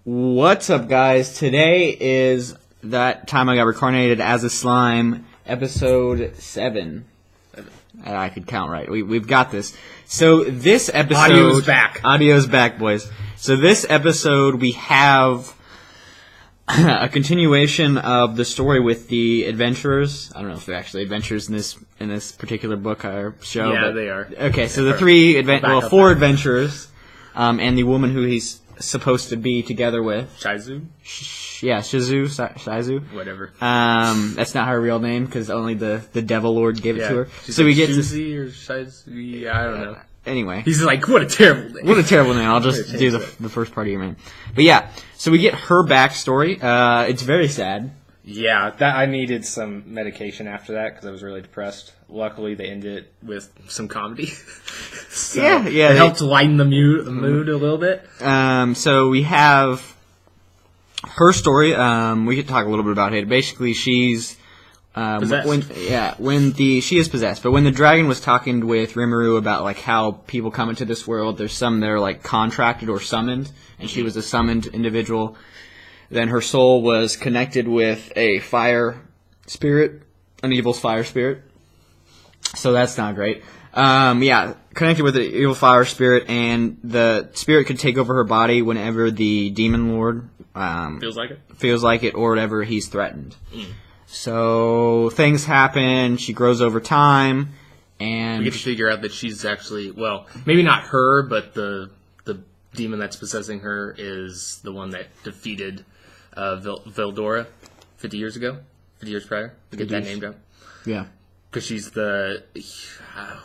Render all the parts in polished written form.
What's up, guys? Today is that time I got reincarnated as a slime, episode 7. I could count right. We've got this. So this episode... Audio's back. Audio's back, boys. So this episode, we have a continuation of the story with the adventurers. I don't know if they're actually adventurers in this particular book or show. Yeah, but, they are. Okay, so the four adventurers, and the woman who he's supposed to be together with. Shizu? Shizu. Whatever. That's not her real name because only the Devil Lord gave it to her. She's so like we get Shuzi or Shizu? Yeah, I don't know. Anyway. He's like, what a terrible name. What a terrible name. I'll just do the first part of your name. But yeah, so we get her backstory. It's very sad. Yeah, I needed some medication after that because I was really depressed. Luckily, they ended it with some comedy. So yeah. It helped lighten the mood a little bit. So we have her story. We could talk a little bit about it. Basically, she's possessed. She is possessed. But when the dragon was talking with Rimuru about like how people come into this world, there's some that are like contracted or summoned, and she was a summoned individual. Then her soul was connected with a fire spirit, an evil fire spirit. So that's not great. Connected with an evil fire spirit, and the spirit could take over her body whenever the demon lord feels like it, or whenever he's threatened. So things happen. She grows over time, and we get to figure out that she's actually, well, maybe not her, but the demon that's possessing her is the one that defeated Veldora 50 years prior, to get that name down. Yeah. Because she's the...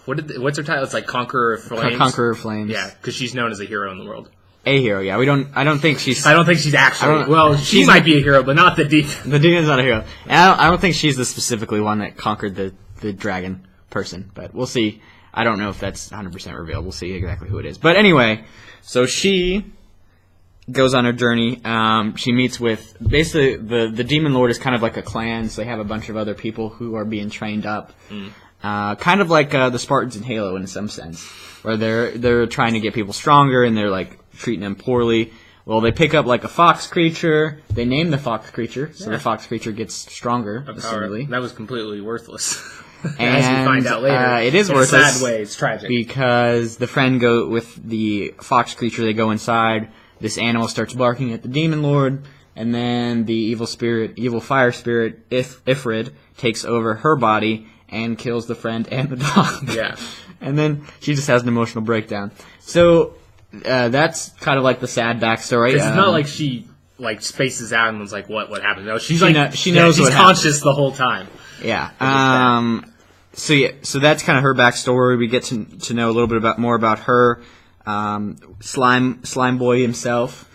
what's her title? It's like Conqueror of Flames? Conqueror of Flames. Yeah, because she's known as a hero in the world. A hero, yeah. I don't think she's actually... Well, she might be a hero, but not the demon. The demon's not a hero. And I don't think she's the specifically one that conquered the dragon person. But we'll see. I don't know if that's 100% revealed. We'll see exactly who it is. But anyway, so she goes on her journey. She meets with... Basically, the demon lord is kind of like a clan, so they have a bunch of other people who are being trained up. Kind of like the Spartans in Halo in some sense, where they're trying to get people stronger, and they're like treating them poorly. Well, they pick up like a fox creature. They name the fox creature, so the fox creature gets stronger, assumedly. That was completely worthless. And, as we find out later, it is in worthless. a sad way. It's tragic. Because the friend go with the fox creature, they go inside. This animal starts barking at the demon lord, and then the evil fire spirit, Ifrid, takes over her body and kills the friend and the dog. Yeah. And then she just has an emotional breakdown. So that's kind of like the sad backstory. It's not like she like spaces out and was like, "What happened?" No, she's she knows she's what conscious the whole time. Yeah. So that's kind of her backstory. We get to know a little bit more about her. Slime Boy himself.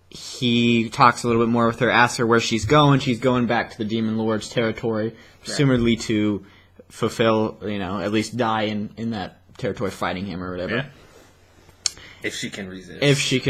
He talks a little bit more with her, asks her where she's going. She's going back to the Demon Lord's territory, presumably to fulfill, at least die in that territory fighting him or whatever. Yeah. If she can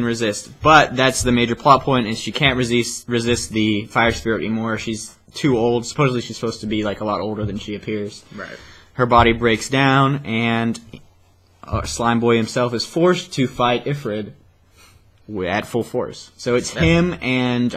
resist. But that's the major plot point, is she can't resist the fire spirit anymore. She's too old. Supposedly she's supposed to be like a lot older than she appears. Right. Her body breaks down, and Slime Boy himself is forced to fight Ifrid at full force. So it's him and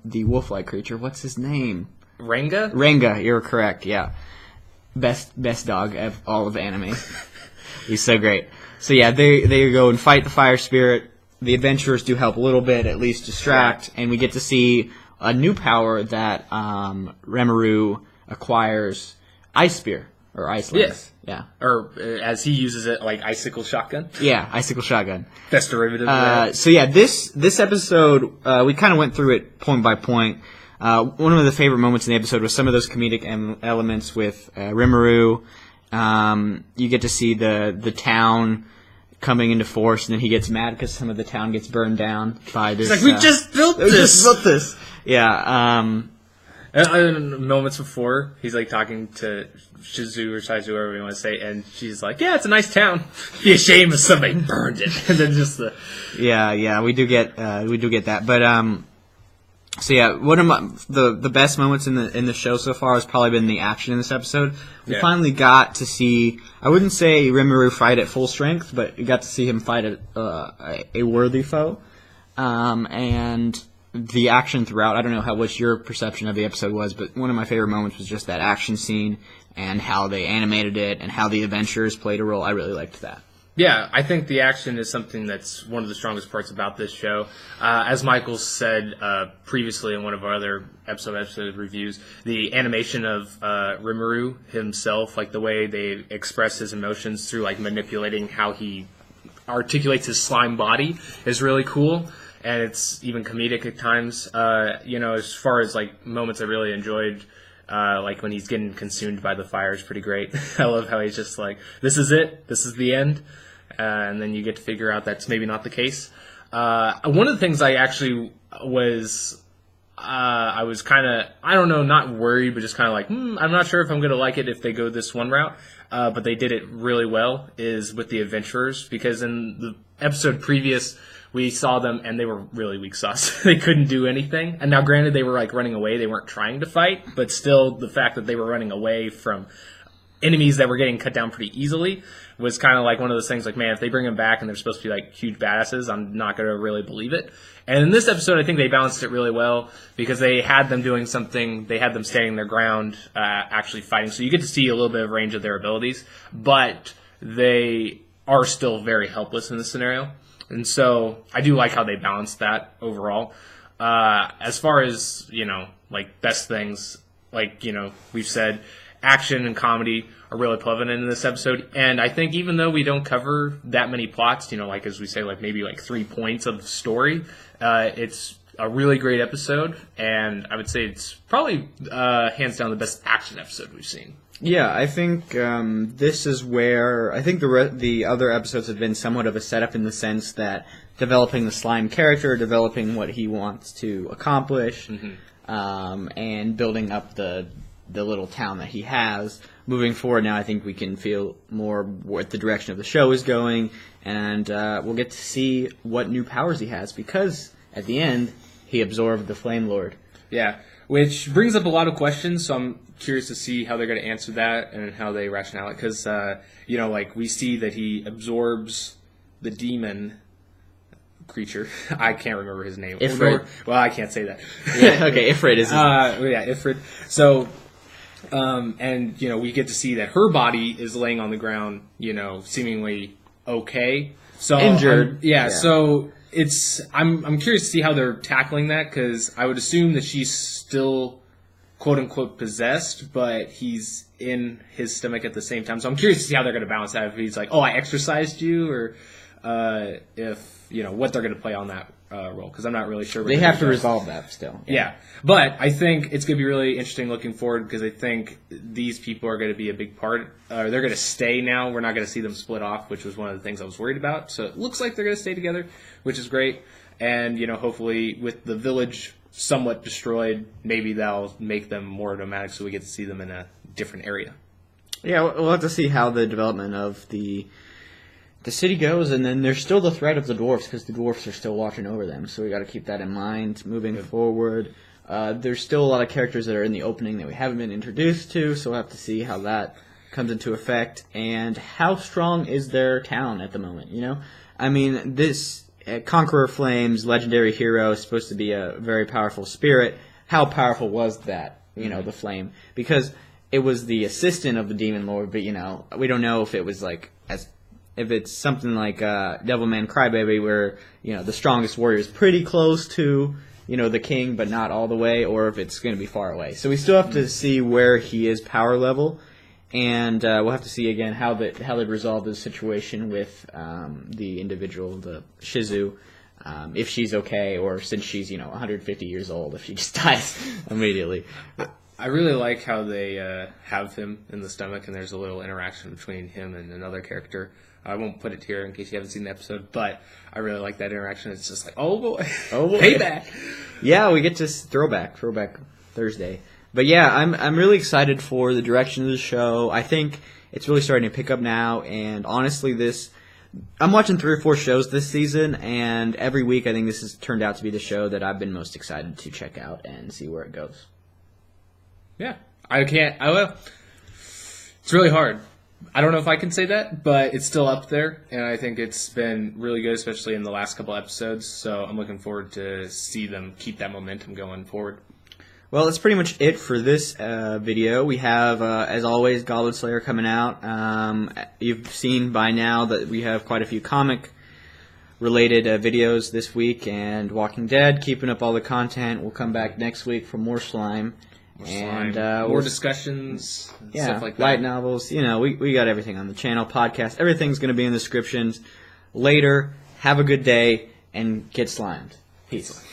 the wolf-like creature. What's his name? Renga, you're correct, yeah. Best dog of all of anime. He's so great. So yeah, they go and fight the fire spirit. The adventurers do help a little bit, at least distract, and we get to see a new power that Rimuru acquires, Ice Spear, or Ice Lance. Yes. Yeah. Or as he uses it, like Icicle Shotgun. Yeah, Icicle Shotgun. Best derivative of that. So yeah, this episode, we kind of went through it point by point. One of the favorite moments in the episode was some of those comedic elements with Rimuru. You get to see the town coming into force, and then he gets mad because some of the town gets burned down by this. It's like, we just built this! Yeah. Moments before, he's like talking to Shizu or Shizu, whatever you want to say, and she's like, "Yeah, it's a nice town. Be a shame if somebody burned it." And then just the we do get that, but so yeah, one of the best moments in the show so far has probably been the action in this episode. We finally got to see, I wouldn't say Rimuru fight at full strength, but we got to see him fight a worthy foe. and the action throughout. I don't know what your perception of the episode was, but one of my favorite moments was just that action scene and how they animated it and how the adventures played a role. I really liked that. Yeah, I think the action is something that's one of the strongest parts about this show. As Michael said previously in one of our other episode reviews, the animation of Rimuru himself, like the way they express his emotions through like manipulating how he articulates his slime body, is really cool. And it's even comedic at times. As far as like moments I really enjoyed, like when he's getting consumed by the fire is pretty great. I love how he's just like, this is it, this is the end. And then you get to figure out that's maybe not the case. One of the things I actually was, I was kind of, I don't know, not worried, but just kind of like, I'm not sure if I'm going to like it if they go this one route. But they did it really well, is with the adventurers, because in the episode previous, we saw them and they were really weak sauce. They couldn't do anything. And now granted, they were like running away. They weren't trying to fight, but still the fact that they were running away from enemies that were getting cut down pretty easily was kind of like one of those things like, man, if they bring them back and they're supposed to be like huge badasses, I'm not going to really believe it. And in this episode, I think they balanced it really well because they had them doing something, they had them standing their ground, actually fighting. So you get to see a little bit of range of their abilities, but they are still very helpless in this scenario. And so I do like how they balanced that overall. As far as, like best things, like, we've said, action and comedy are really prevalent in this episode. And I think even though we don't cover that many plots, like as we say, like maybe like 3 points of the story, it's a really great episode. And I would say it's probably hands down the best action episode we've seen. Yeah, I think this is where I think the other episodes have been somewhat of a setup in the sense that developing the slime character, developing what he wants to accomplish, and building up the little town that he has. Moving forward now, I think we can feel more what the direction of the show is going, and we'll get to see what new powers he has, because at the end, he absorbed the Flame Lord. Yeah, which brings up a lot of questions, so I'm curious to see how they're going to answer that and how they rationale it, because, like we see that he absorbs the demon creature. I can't remember his name. Ifrit. Well, I can't say that. Yeah, okay, Ifrit is Ifrit. So, and, we get to see that her body is laying on the ground, seemingly okay. So injured. So I'm curious to see how they're tackling that, because I would assume that she's still quote-unquote possessed, but he's in his stomach at the same time. So I'm curious to see how they're going to balance that. If he's like, oh, I exorcised you, or if, what they're going to play on that role, because I'm not really sure. They have to resolve that still. Yeah. But I think it's going to be really interesting looking forward, because I think these people are going to be a big part. They're going to stay now. We're not going to see them split off, which was one of the things I was worried about. So it looks like they're going to stay together, which is great. And, hopefully with the village somewhat destroyed, maybe that'll make them more nomadic, so we get to see them in a different area. Yeah, we'll have to see how the development of the city goes, and then there's still the threat of the dwarfs, because the dwarfs are still watching over them, so we got to keep that in mind moving forward. There's still a lot of characters that are in the opening that we haven't been introduced to, so we'll have to see how that comes into effect, and how strong is their town at the moment, I mean, this Conqueror Flames, legendary hero, is supposed to be a very powerful spirit. How powerful was that, the flame? Because it was the assistant of the Demon Lord, but, we don't know if it was like, if it's something like Devilman Crybaby, where, the strongest warrior is pretty close to, the king, but not all the way, or if it's going to be far away. So we still have to see where he is power level, and we'll have to see again how they resolve the situation with the individual, the Shizu, if she's okay, or since she's 150 years old, if she just dies immediately. I really like how they have him in the stomach, and there's a little interaction between him and another character. I won't put it here in case you haven't seen the episode, but I really like that interaction. It's just like, oh boy, payback. Yeah, we get to throwback Thursday. But yeah, I'm really excited for the direction of the show. I think it's really starting to pick up now, and honestly, I'm watching 3 or 4 shows this season, and every week I think this has turned out to be the show that I've been most excited to check out and see where it goes. Yeah, it's really hard, I don't know if I can say that, but it's still up there, and I think it's been really good, especially in the last couple episodes. So I'm looking forward to see them keep that momentum going forward. Well, that's pretty much it for this video. We have, as always, Goblin Slayer coming out. You've seen by now that we have quite a few comic-related videos this week, and Walking Dead, keeping up all the content. We'll come back next week for more slime. More discussions, stuff like that. Light novels. We got everything on the channel, podcast. Everything's going to be in the descriptions. Later, have a good day, and get slimed. Peace.